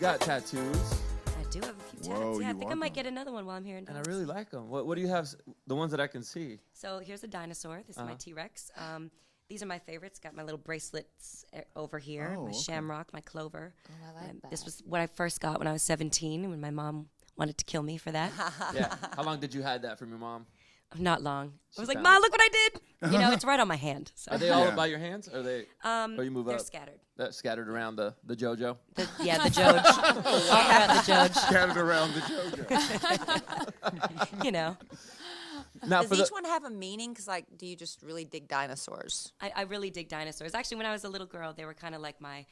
got tattoos. I do have a few tats. Yeah, I think I might get another one while I'm here in Dallas. And I really like them. What do you have? The ones that I can see. So here's a dinosaur. This is my T-Rex. These are my favorites. Got my little bracelets over here. My shamrock, my clover. Oh, I like that. This was what I first got when I was 17, when my mom wanted to kill me for that. Yeah. How long did you hide that from your mom? Not long. I was like, Ma, look what I did. You know, it's right on my hand. So. Are they all by your hands? Or are they? Or you move they're up? Scattered. Scattered around the JoJo? The Joj. All around the Joj. Scattered around the JoJo. You know. Now, does each one have a meaning? Because, like, do you just really dig dinosaurs? I really dig dinosaurs. Actually, when I was a little girl, they were kind of like my...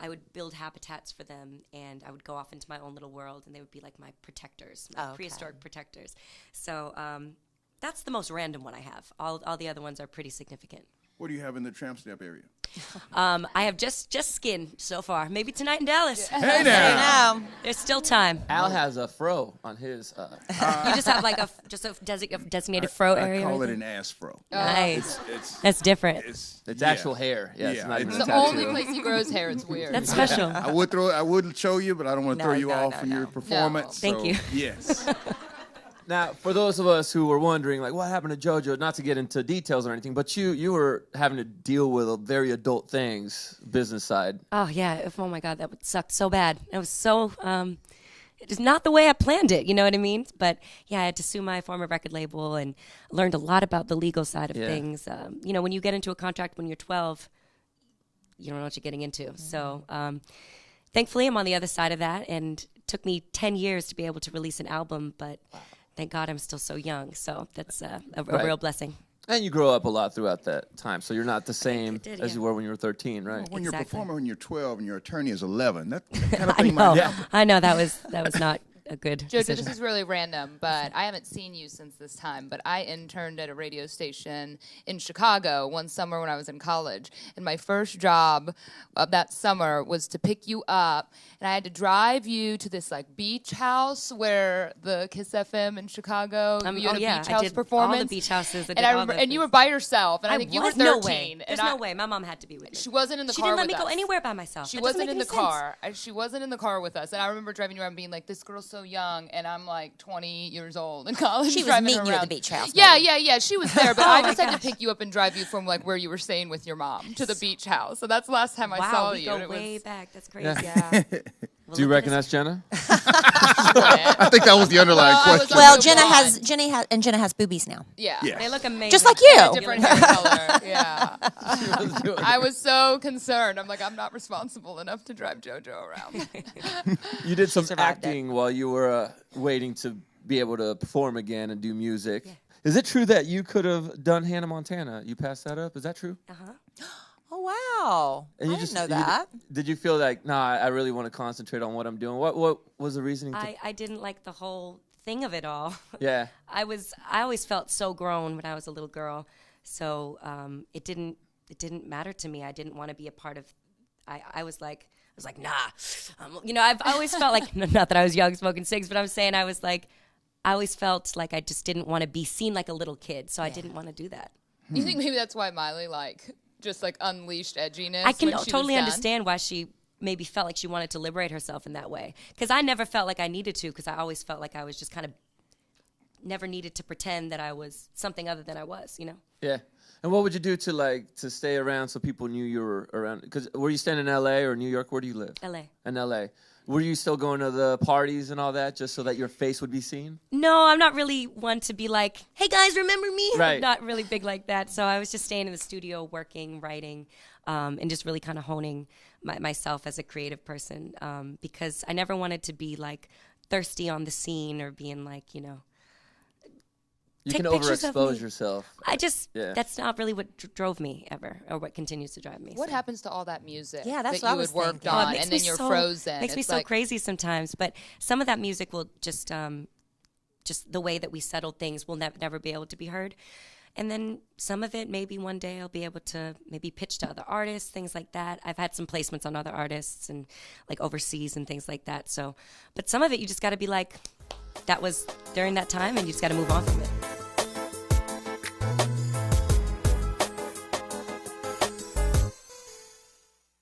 I would build habitats for them, and I would go off into my own little world, and they would be like my protectors, my prehistoric protectors. So that's the most random one I have. All the other ones are pretty significant. What do you have in the Tramp Stamp area? I have just skin so far. Maybe tonight in Dallas. Hey now. There's still time. Al has a fro on his. You just have like a designated fro area. I call it an ass fro. Nice. That's different. It's actual hair. Yeah, it's not even the only place he grows hair. It's weird. That's special. I would show you, but I don't want to throw you off in your performance. No. Thank you. Yes. Now, for those of us who were wondering, like, what happened to JoJo, not to get into details or anything, but you were having to deal with very adult things, business side. Oh, yeah. Oh, my God. That would suck so bad. It was so... it is not the way I planned it, you know what I mean? But, yeah, I had to sue my former record label and learned a lot about the legal side of things. You know, when you get into a contract when you're 12, you don't know what you're getting into. Mm-hmm. So, thankfully, I'm on the other side of that, and it took me 10 years to be able to release an album, but... Wow. Thank God I'm still so young, so that's a real blessing. And you grow up a lot throughout that time, so you're not the same as you were when you were 13, right? Well, when you're a performer when you're 12 and your attorney is 11, that kind of thing might happen. I know, that was not a good JoJo, decision. this is really random, but I haven't seen you since this time, but I interned at a radio station in Chicago one summer when I was in college, and my first job of that summer was to pick you up, and I had to drive you to this like beach house where the Kiss FM in Chicago, you had a beach house performance. All the beach houses. And you were by yourself, and I think you were 13. No way. There's no way. My mom had to be with me. She wasn't in the car with us. She didn't let me go anywhere by myself. She wasn't in the car. She wasn't in the car with us, and I remember driving you around being like, this girl's so young, and I'm like 20 years old in college. She was meeting you at the beach house. Yeah. She was there, but I just had to pick you up and drive you from like where you were staying with your mom to the beach house. So that's the last time I saw you. Wow, we go way back. That's crazy. Yeah. Do you recognize Jenna? I think that was the underlying question. Well, Jenna has boobies now. Yeah. They look amazing. Just like you. Different hair color. Yeah. I was so concerned. I'm like, I'm not responsible enough to drive JoJo around. You did some acting while you were waiting to be able to perform again and do music. Yeah. Is it true that you could have done Hannah Montana? You passed that up? Is that true? Uh-huh. Oh, wow. And you I didn't know that. Did you feel like, I really want to concentrate on what I'm doing? What was the reasoning? I didn't like the whole thing of it all. Yeah. I always felt so grown when I was a little girl. So it didn't matter to me. I didn't want to be a part of, I was like, nah. I've always felt like, not that I was young smoking cigs, but I'm saying I always felt like I just didn't want to be seen like a little kid. So I didn't want to do that. You think maybe that's why Miley just unleashed edginess? I can totally understand why she maybe felt like she wanted to liberate herself in that way. Because I never felt like I needed to, because I always felt like I was just kind of never needed to pretend that I was something other than I was, Yeah. And what would you do to stay around so people knew you were around? Because were you staying in L.A. or New York? Where do you live? L.A. In L.A. Were you still going to the parties and all that just so that your face would be seen? No, I'm not really one to be like, hey, guys, remember me? Right. I'm not really big like that. So I was just staying in the studio, working, writing, and just really kind of honing myself as a creative person because I never wanted to be, thirsty on the scene or being You can overexpose yourself. That's not really what drove me ever, or what continues to drive me. What happens to all that music that's that you had worked on, and then you're frozen? It makes me so crazy sometimes. But some of that music will just the way that we settled things will never be able to be heard. And then some of it, maybe one day I'll be able to maybe pitch to other artists, things like that. I've had some placements on other artists and overseas and things like that. So, but some of it you just got to be like, that was during that time, and you just got to move on from it.